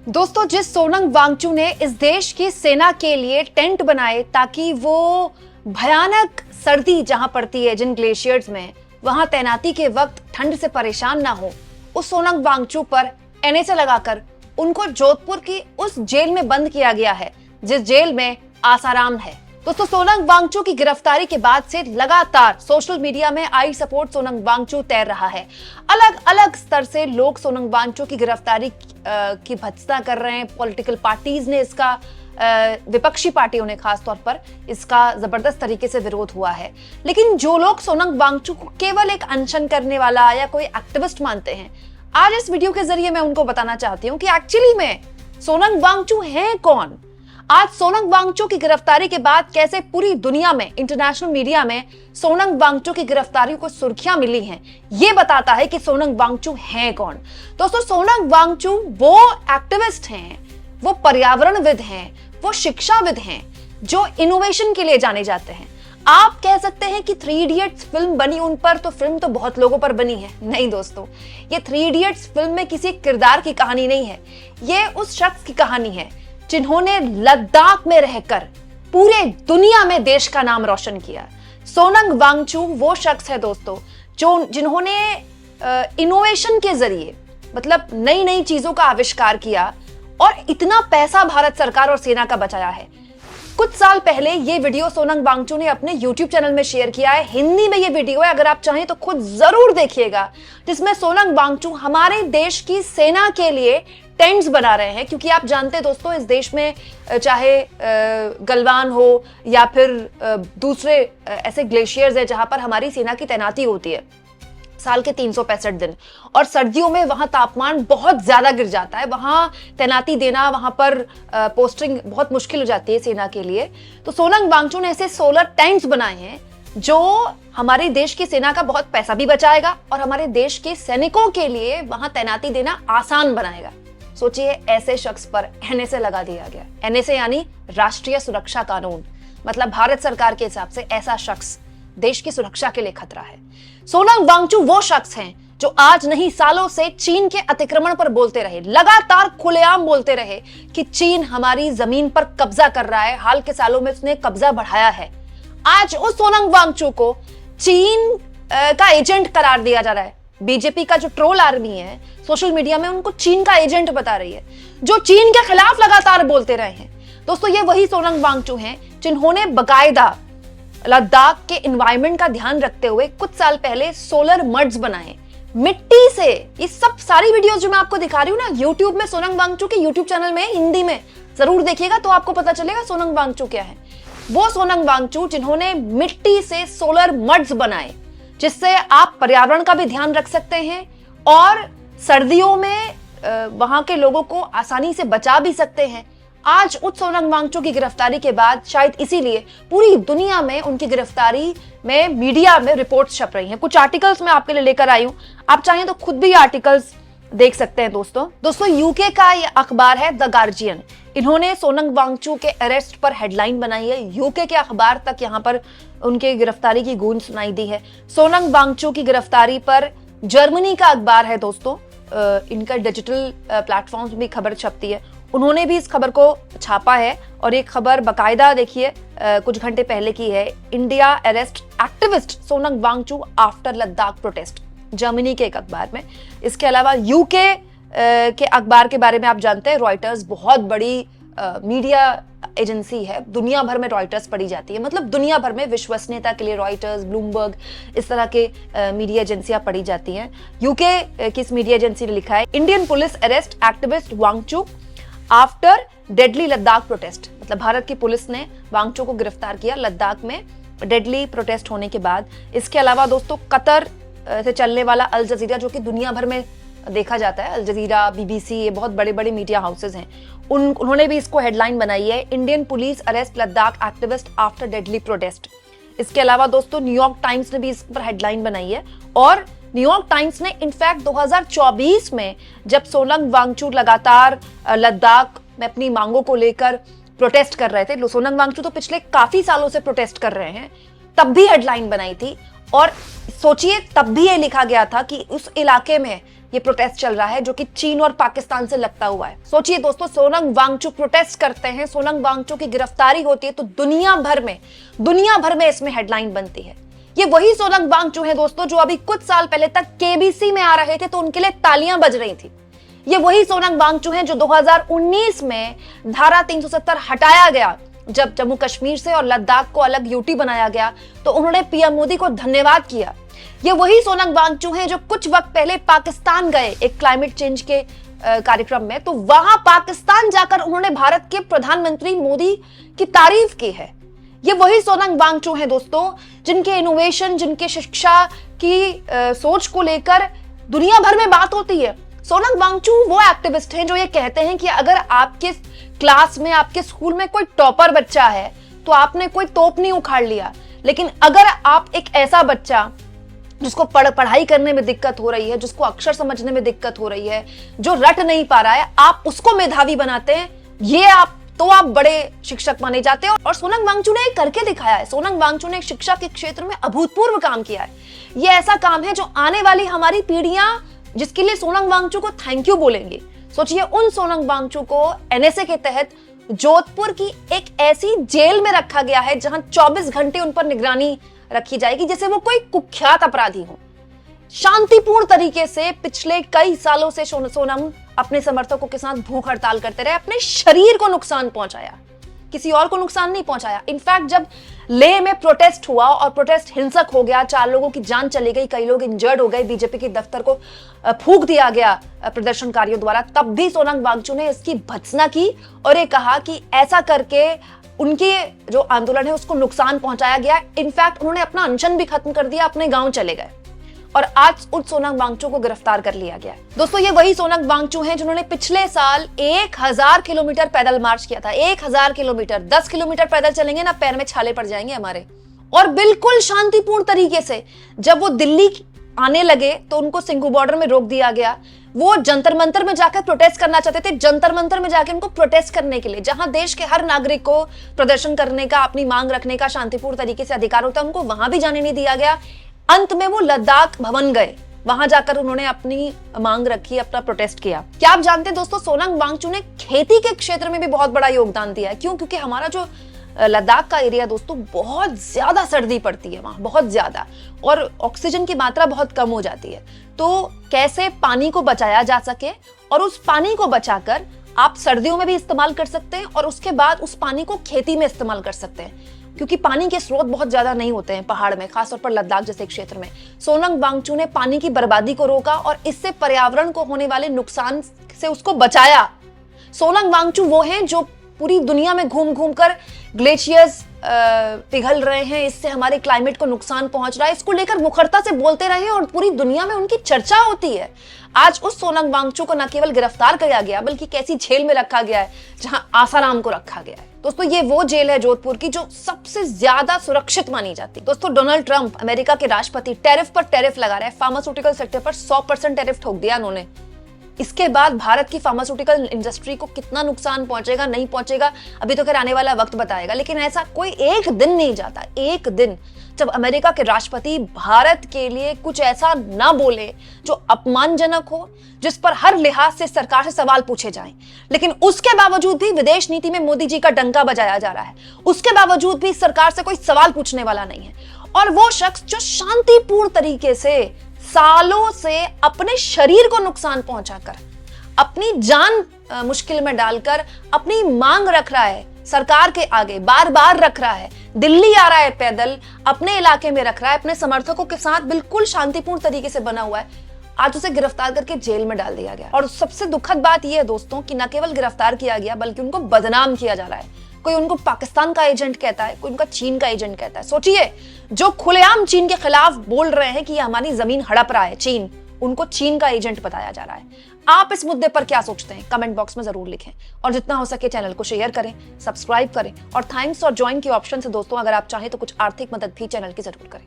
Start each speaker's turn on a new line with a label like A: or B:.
A: दोस्तों, जिस सोनम वांगचुक ने इस देश की सेना के लिए टेंट बनाए ताकि वो भयानक सर्दी जहां पड़ती है जिन ग्लेशियर्स में, वहां तैनाती के वक्त ठंड से परेशान ना हो, उस सोनम वांगचुक पर एनएसए लगाकर उनको जोधपुर की उस जेल में बंद किया गया है जिस जेल में आसाराम है। दोस्तों, सोनम वांगचुक की गिरफ्तारी के बाद से लगातार सोशल मीडिया में आई सपोर्ट सोनम वांगचुक तैर रहा है। अलग अलग स्तर से लोग सोनम वांगचुक की गिरफ्तारी की भत्सना कर रहे हैं। पॉलिटिकल पार्टीज ने इसका, विपक्षी पार्टियों ने खासतौर पर इसका जबरदस्त तरीके से विरोध हुआ है। लेकिन जो लोग सोनम वांगचुक को केवल एक अनशन करने वाला या कोई एक्टिविस्ट मानते हैं, आज इस वीडियो के जरिए मैं उनको बताना चाहती हूँ कि एक्चुअली में सोनम वांगचुक है कौन। आज सोनम वांगचुक की गिरफ्तारी के बाद कैसे पूरी दुनिया में, इंटरनेशनल मीडिया में सोनम वांगचुक की गिरफ्तारी को सुर्खियां मिली हैं, ये बताता है कि सोनम वांगचुक है कौन। दोस्तों, सोनम वांगचुक वो एक्टिविस्ट हैं, वो पर्यावरणविद हैं, वो शिक्षाविद हैं जो इनोवेशन के लिए जाने जाते हैं। आप कह सकते हैं कि थ्री इडियट्स फिल्म बनी उन पर, तो फिल्म तो बहुत लोगों पर बनी है। नहीं दोस्तों, ये थ्री इडियट्स फिल्म में किसी किरदार की कहानी नहीं है, ये उस शख्स की कहानी है जिन्होंने लद्दाख में रहकर पूरे दुनिया में देश का नाम रोशन किया। सोनम वांगचुक वो शख्स है दोस्तों जिन्होंने इनोवेशन के जरिए, मतलब नई नई चीजों का आविष्कार किया और इतना पैसा भारत सरकार और सेना का बचाया है। कुछ साल पहले ये वीडियो सोनम वांगचुक ने अपने YouTube चैनल में शेयर किया है। हिंदी में ये वीडियो है, अगर आप चाहें तो खुद जरूर देखिएगा, जिसमें सोनम वांगचुक हमारे देश की सेना के लिए टेंट्स बना रहे हैं। क्योंकि आप जानते हैं दोस्तों, इस देश में चाहे गलवान हो या फिर दूसरे ऐसे ग्लेशियर्स है जहां पर हमारी सेना की तैनाती होती है साल के 365 दिन, और सर्दियों में वहां तापमान बहुत ज्यादा गिर जाता है। वहां तैनाती देना, वहां पर पोस्टिंग बहुत मुश्किल हो जाती है सेना के लिए। तो सोनम वांगचुक ने ऐसे सोलर टेंट्स बनाए हैं जो हमारे देश की सेना का बहुत पैसा भी बचाएगा और हमारे देश के सैनिकों के लिए वहां तैनाती देना आसान बनाएगा। सोचिए, ऐसे शख्स पर एनएसए लगा दिया गया। एनएसए यानी राष्ट्रीय सुरक्षा कानून, मतलब भारत सरकार के हिसाब से ऐसा शख्स देश की सुरक्षा के लिए खतरा है। सोनम वांगचुक वो शख्स हैं जो आज नहीं सालों से चीन के अतिक्रमण पर बोलते रहे, लगातार खुलेआम बोलते रहे कि चीन हमारी जमीन पर कब्जा कर रहा है। हाल के सालों में उसने कब्जा बढ़ाया है। आज उस सोनम वांगचुक को चीन का एजेंट करार दिया जा रहा है। बीजेपी का जो ट्रोल आर्मी है सोशल मीडिया में, उनको चीन का एजेंट बता रही है, जो चीन के खिलाफ लगातार बोलते रहे हैं। दोस्तों, ये वही सोनम वांगचुक हैं जिन्होंने बकायदा लद्दाख के एनवायरनमेंट का ध्यान रखते हुए कुछ साल पहले सोलर मड्स बनाए मिट्टी से। ये सब सारी वीडियोस जो मैं आपको दिखा रही हूँ ना, यूट्यूब में सोनम वांगचुक के यूट्यूब चैनल में हिंदी में जरूर देखिएगा, तो आपको पता चलेगा सोनम वांगचुक क्या है। वो सोनम वांगचुक जिन्होंने मिट्टी से सोलर मड्स बनाए, जिससे आप पर्यावरण का भी ध्यान रख सकते हैं और सर्दियों में वहां के लोगों को आसानी से बचा भी सकते हैं। आज उस सोनम वांगचुक की गिरफ्तारी के बाद शायद इसीलिए पूरी दुनिया में उनकी गिरफ्तारी में मीडिया में रिपोर्ट्स छप रही हैं। कुछ आर्टिकल्स मैं आपके लिए लेकर आई हूं, आप चाहें तो खुद भी आर्टिकल्स देख सकते हैं। दोस्तों, यूके का ये अखबार है द गार्जियन। इन्होंने सोनम वांगचुक के अरेस्ट पर हेडलाइन बनाई है। यूके के अखबार तक यहां पर उनके गिरफ्तारी की गूंज सुनाई दी है। सोनम वांगचुक की गिरफ्तारी पर जर्मनी का अखबार है दोस्तों, इनका डिजिटल प्लेटफॉर्म्स में खबर छपती है, उन्होंने भी इस खबर को छापा है। और एक खबर बकायदा देखिए कुछ घंटे पहले की है, India arrest activist Sonam Wangchuk after Ladakh protest, Germany के एक अखबार में। इसके अलावा यूके के अखबार के बारे में आप जानते हैं, रॉयटर्स बहुत बड़ी मीडिया एजेंसी है, दुनिया भर में रॉयटर्स पढ़ी जाती है, मतलब दुनिया भर में विश्वसनीयता के लिए रॉयटर्स, ब्लूमबर्ग, इस तरह के मीडिया एजेंसियां पढ़ी जाती हैं। यूके की इस मीडिया एजेंसी ने लिखा है, Indian police arrest activist Wangchuk after deadly Ladakh protest, मतलब भारत की पुलिस ने वांगचुक को गिरफ्तार किया लद्दाख में डेडली प्रोटेस्ट होने के बाद। इसके अलावा दोस्तों, कतर से चलने वाला अल जजीरा, जो कि दुनिया भर में देखा जाता है, अल जजीरा, बीबीसी, ये बहुत बड़े बड़े मीडिया हाउसेज हैं, उन्होंने भी इसको हेडलाइन बनाई है, Indian police arrest Ladakh activist after deadly protest. इसके अलावा दोस्तों, न्यूयॉर्क टाइम्स ने भी इस पर हेडलाइन बनाई है। और न्यूयॉर्क टाइम्स ने इनफैक्ट 2024 में, जब सोनम वांगचुक लगातार लद्दाख में अपनी मांगों को लेकर प्रोटेस्ट कर रहे थे, सोनम वांगचुक तो पिछले काफी सालों से प्रोटेस्ट कर रहे हैं, तब भी हेडलाइन बनाई थी और सोचिए तब भी ये लिखा गया था कि उस इलाके में ये प्रोटेस्ट चल रहा है जो कि चीन और पाकिस्तान से लगता हुआ है। सोचिए दोस्तों, सोनम वांगचुक प्रोटेस्ट करते हैं, सोनम वांगचुक की गिरफ्तारी होती है तो दुनिया भर में इसमें हेडलाइन बनती है। ये वही सोनम वांगचुक है दोस्तों जो अभी कुछ साल पहले तक केबीसी में आ रहे थे तो उनके लिए तालियां बज रही थी। ये वही सोनम वांगचुक है जो 2019 में धारा 370 हटाया गया जब जम्मू कश्मीर से और लद्दाख को अलग यूटी बनाया गया तो उन्होंने पीएम मोदी को धन्यवाद किया। ये वही सोनम वांगचुक है जो कुछ वक्त पहले पाकिस्तान गए एक क्लाइमेट चेंज के कार्यक्रम में, तो वहां पाकिस्तान जाकर उन्होंने भारत के प्रधानमंत्री मोदी की तारीफ की है। ये वही सोनम वांगचुक है दोस्तों जिनके इनोवेशन, जिनके शिक्षा की सोच को लेकर दुनिया भर में बात होती है। सोनम वांगचुक वो एक्टिविस्ट हैं जो ये कहते हैं कि अगर आपके क्लास में, आपके स्कूल में कोई टॉपर बच्चा है तो आपने कोई तोप नहीं उखाड़ लिया, लेकिन अगर आप एक ऐसा बच्चा जिसको पढ़ाई करने में दिक्कत हो रही है, जिसको अक्षर समझने में दिक्कत हो रही है, जो रट नहीं पा रहा है, आप उसको मेधावी बनाते हैं, ये आप बड़े शिक्षक माने जाते हैं। और सोनम वांगचुक ने करके दिखाया है। सोनम वांगचुक ने शिक्षा के क्षेत्र में अभूतपूर्व काम किया है। ये ऐसा काम है जो आने वाली हमारी पीढ़ियां, जिसके लिए सोनम वांगचुक को थैंक यू बोलेंगे। सोचिए उन सोनम वांगचुक को एनएसए के तहत जोधपुर की एक ऐसी जेल में रखा गया है जहां 24 घंटे उन पर निगरानी रखी जाएगी जैसे वो कोई कुख्यात अपराधी हो। शांतिपूर्ण तरीके से पिछले कई सालों से सोनम अपने समर्थकों के साथ भूख हड़ताल करते रहे, अपने शरीर को नुकसान पहुंचाया, किसी और को नुकसान नहीं पहुंचाया। इनफैक्ट जब लेह में प्रोटेस्ट हुआ और प्रोटेस्ट हिंसक हो गया, 4 लोगों की जान चली गई, कई लोग इंजर्ड हो गए, बीजेपी के दफ्तर को फूंक दिया गया प्रदर्शनकारियों द्वारा, तब भी सोनम वांगचुक ने इसकी भर्त्सना की और ये कहा कि ऐसा करके उनके जो आंदोलन है उसको नुकसान पहुंचाया गया। इनफैक्ट उन्होंने अपना अनशन भी खत्म कर दिया, अपने गांव चले गए और आज उस सोनम वांगचुक को गिरफ्तार कर लिया गया है। दोस्तों ये वही सोनम वांगचुक हैं जिन्होंने पिछले साल 1000 किलोमीटर पैदल मार्च किया था। 1000 किलोमीटर, 10 किलोमीटर पैदल चलेंगे ना पैर में छाले पड़ जाएंगे हमारे। और बिल्कुल शांतिपूर्ण तरीके से जब वो दिल्ली आने लगे तो उनको सिंघू बॉर्डर में रोक दिया गया। वो जंतर मंतर में जाकर प्रोटेस्ट करना चाहते थे, जंतर मंतर में जाकर उनको प्रोटेस्ट करने के लिए, जहां देश के हर नागरिक को प्रदर्शन करने का, अपनी मांग रखने का शांतिपूर्ण तरीके से अधिकार होता है, उनको वहां भी जाने नहीं दिया गया। अंत में वो लद्दाख भवन गए, वहां जाकर उन्होंने अपनी मांग रखी, अपना प्रोटेस्ट किया। क्या आप जानते हैं दोस्तों, सोनम वांगचुक ने खेती के क्षेत्र में भी बहुत बड़ा योगदान दिया है। क्यों? क्योंकि हमारा जो लद्दाख का एरिया दोस्तों बहुत ज्यादा सर्दी पड़ती है वहां, बहुत ज्यादा, और ऑक्सीजन की मात्रा बहुत कम हो जाती है। तो कैसे पानी को बचाया जा सके और उस पानी को बचाकर आप सर्दियों में भी इस्तेमाल कर सकते हैं और उसके बाद उस पानी को खेती में इस्तेमाल कर सकते हैं, क्योंकि पानी के स्रोत बहुत ज्यादा नहीं होते हैं पहाड़ में, खासतौर पर लद्दाख जैसे क्षेत्र में। सोनम वांगचुक ने पानी की बर्बादी को रोका और इससे पर्यावरण को होने वाले नुकसान से उसको बचाया। सोनम वांगचुक वो हैं जो पूरी दुनिया में घूम घूम कर ग्लेशियर्स पिघल रहे हैं, इससे हमारे क्लाइमेट को नुकसान पहुंच रहा है, इसको लेकर मुखरता से बोलते रहे और पूरी दुनिया में उनकी चर्चा होती है। आज उस सोनम वांगचुक को न केवल गिरफ्तार किया गया बल्कि कैसी जेल में रखा गया है जहां आसाराम को रखा गया है। दोस्तों ये वो जेल है जोधपुर की जो सबसे ज्यादा सुरक्षित मानी जाती है। दोस्तों डोनाल्ड ट्रंप, अमेरिका के राष्ट्रपति, टैरिफ पर टैरिफ लगा रहे हैं। फार्मास्यूटिकल सेक्टर पर 100% टैरिफ ठोक दिया उन्होंने। इसके बाद भारत की फार्मास्यूटिकल इंडस्ट्री को कितना नुकसान पहुंचेगा, नहीं पहुंचेगा, अभी तो खैर आने वाला वक्त बताएगा। लेकिन ऐसा कोई एक दिन नहीं जाता, एक दिन जब अमेरिका के राष्ट्रपति भारत के लिए कुछ ऐसा ना बोले जो अपमानजनक हो, जिस पर हर लिहाज से सरकार से सवाल पूछे जाएं। लेकिन उसके बावजूद भी विदेश नीति में मोदी जी का डंका बजाया जा रहा है, उसके बावजूद भी सरकार से कोई सवाल पूछने वाला नहीं है। और वो शख्स जो शांतिपूर्ण तरीके से सालों से अपने शरीर को नुकसान पहुंचाकर, अपनी जान मुश्किल में डालकर अपनी मांग रख रहा है सरकार के आगे, बार बार रख रहा है, दिल्ली आ रहा है पैदल, अपने इलाके में रख रहा है, अपने समर्थकों के साथ बिल्कुल शांतिपूर्ण तरीके से बना हुआ है, आज उसे गिरफ्तार करके जेल में डाल दिया गया। और सबसे दुखद बात यह है दोस्तों कि न केवल गिरफ्तार किया गया बल्कि उनको बदनाम किया जा रहा है। कोई उनको पाकिस्तान का एजेंट कहता है, कोई उनका चीन का एजेंट कहता है। सोचिए, जो खुलेआम चीन के खिलाफ बोल रहे हैं कि ये हमारी जमीन हड़प रहा है चीन, उनको चीन का एजेंट बताया जा रहा है। आप इस मुद्दे पर क्या सोचते हैं? कमेंट बॉक्स में जरूर लिखें और जितना हो सके चैनल को शेयर करें, सब्सक्राइब करें और थैंक्स और ज्वाइन के ऑप्शन से दोस्तों अगर आप चाहें तो कुछ आर्थिक मदद भी चैनल की जरूर करें।